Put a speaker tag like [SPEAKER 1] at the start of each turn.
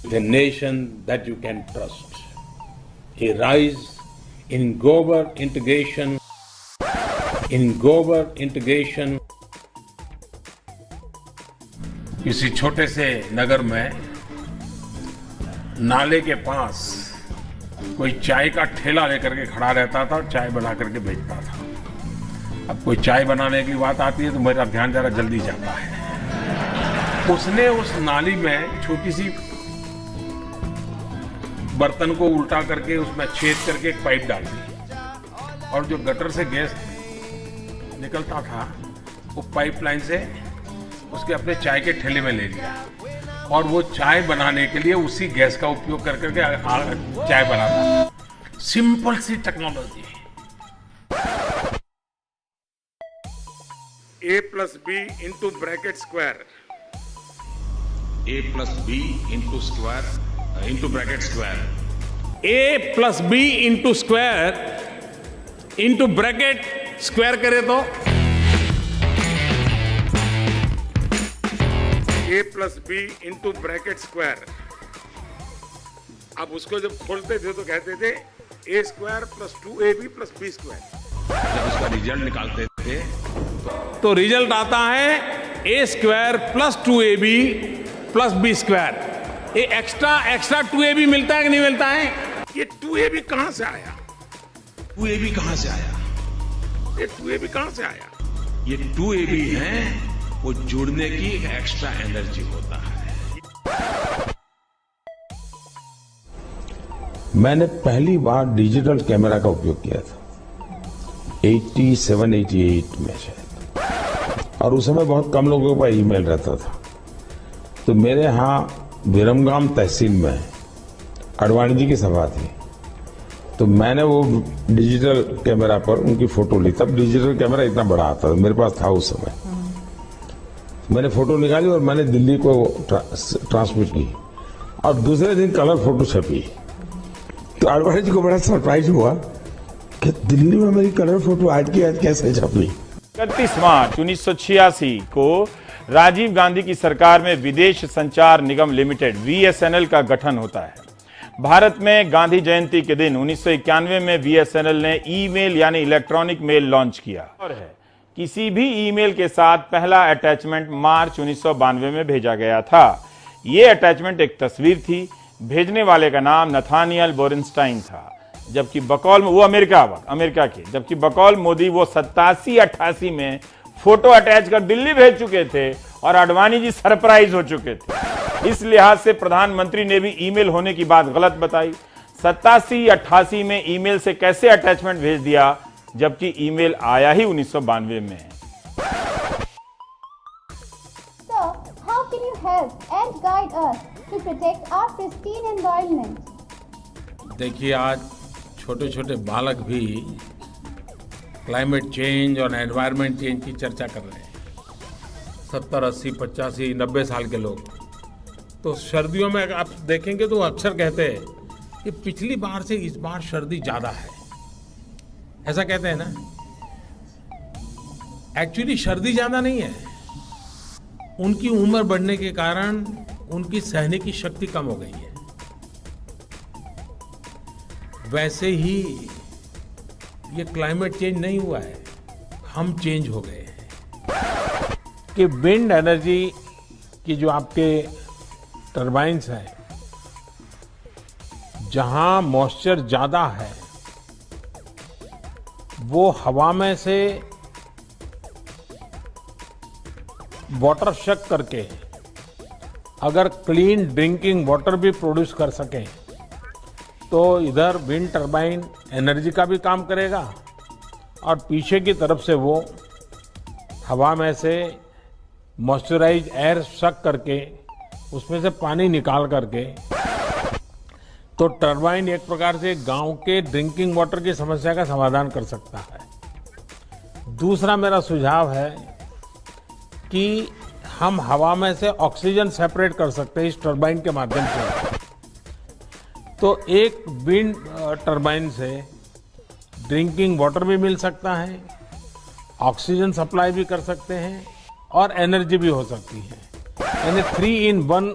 [SPEAKER 1] The nation that you can trust. A rise in global integration. किसी छोटे से नगर में नाले के पास कोई चाय का ठेला लेकर के खड़ा रहता था और चाय बना करके बेचता था। अब कोई चाय बनाने की बात आती है तो मेरा ध्यान जरा जल्दी जाता है। उसने उस नाली में छोटी सी बर्तन को उल्टा करके उसमें छेद करके एक पाइप डाल दी और जो गटर से गैस निकलता था वो पाइपलाइन से उसके अपने चाय के ठेले में ले लिया और वो चाय बनाने के लिए उसी गैस का उपयोग कर करके चाय बनाता। सिंपल सी technology.
[SPEAKER 2] A plus B into bracket square.
[SPEAKER 3] A plus B into bracket square.
[SPEAKER 1] A plus B into square into bracket square करे तो
[SPEAKER 2] A plus B into bracket square. अब उसको जब खोलते थे तो कहते थे A square plus 2AB plus B square.
[SPEAKER 3] जब उसका रिजल्ट निकालते थे
[SPEAKER 1] तो रिजल्ट आता है A square plus 2AB plus B square. ये एक्स्ट्रा 2AB मिलता है कि नहीं मिलता है?
[SPEAKER 2] ये 2AB कहां से आया?
[SPEAKER 3] 2AB कहां से आया?
[SPEAKER 2] ये 2AB कहां से आया?
[SPEAKER 3] ये 2AB है, वो जुड़ने की एक्स्ट्रा एनर्जी होता है।
[SPEAKER 4] मैंने पहली बार डिजिटल कैमरा का उपयोग किया था 87-88 में शायद, और उस समय बहुत कम लोगों का ईमेल रहता था। तो मेरे यहाँ विरमगाम तहसील में अडवाणी जी की सभा थी, तो मैंने वो डिजिटल कैमरा पर उनकी फोटो ली। तब डिजिटल कैमरा इतना बड़ा आता था, मेरे पास था उस समय। मैंने फोटो निकाली और मैंने दिल्ली को ट्रांसमिट की और दूसरे दिन कलर फोटो छपी। तो अडवाणी जी को बड़ा सरप्राइज हुआ कि दिल्ली में मेरी कलर फोटो आज की आज कैसे छपी।
[SPEAKER 5] 31 मार्च 1986 को राजीव गांधी की सरकार में विदेश संचार निगम लिमिटेड VSNL का गठन होता है। भारत में गांधी जयंती के दिन 1991 में VSNL ने ईमेल यानी इलेक्ट्रॉनिक मेल लॉन्च किया और है किसी भी ईमेल के साथ पहला अटैचमेंट मार्च 1992 में भेजा गया था। ये अटैचमेंट एक तस्वीर थी। भेजने वाले का नाम नथानियल बोरेनस्टाइन था, जबकि बकौल वो अमेरिका के, जबकि बकौल मोदी वो 87-88 में फोटो अटैच कर दिल्ली भेज चुके थे और आडवाणी जी सरप्राइज हो चुके थे। इस लिहाज से प्रधानमंत्री ने भी ईमेल होने की बात गलत बताई। 87-88 में ईमेल से कैसे अटैचमेंट भेज दिया, जबकि ईमेल आया ही 1992 में है।
[SPEAKER 6] So, how can you help and guide us to protect our pristine environment?
[SPEAKER 1] देखिए, आज छोटे छोटे बालक भी क्लाइमेट चेंज और एनवायरनमेंट चेंज की चर्चा कर रहे हैं। 70, 80, 85, 90 साल के लोग तो सर्दियों में आप देखेंगे तो अक्सर कहते हैं कि पिछली बार से इस बार सर्दी ज़्यादा है, ऐसा कहते हैं ना। एक्चुअली सर्दी ज़्यादा नहीं है, उनकी उम्र बढ़ने के कारण उनकी सहने की शक्ति कम हो गई है। वैसे ही ये क्लाइमेट चेंज नहीं हुआ है, हम चेंज हो गए हैं। कि विंड एनर्जी की जो आपके टरबाइन्स हैं, जहां मॉइस्चर ज्यादा है वो हवा में से वाटर शक करके अगर क्लीन ड्रिंकिंग वाटर भी प्रोड्यूस कर सकें तो इधर विंड टरबाइन एनर्जी का भी काम करेगा और पीछे की तरफ से वो हवा में से मॉइस्चराइज एयर सक करके उसमें से पानी निकाल करके, तो टरबाइन एक प्रकार से गांव के ड्रिंकिंग वाटर की समस्या का समाधान कर सकता है। दूसरा मेरा सुझाव है कि हम हवा में से ऑक्सीजन सेपरेट कर सकते हैं इस टरबाइन के माध्यम से। तो एक विंड टरबाइन से ड्रिंकिंग वाटर भी मिल सकता है, ऑक्सीजन सप्लाई भी कर सकते हैं और एनर्जी भी हो सकती है। यानी 3 in 1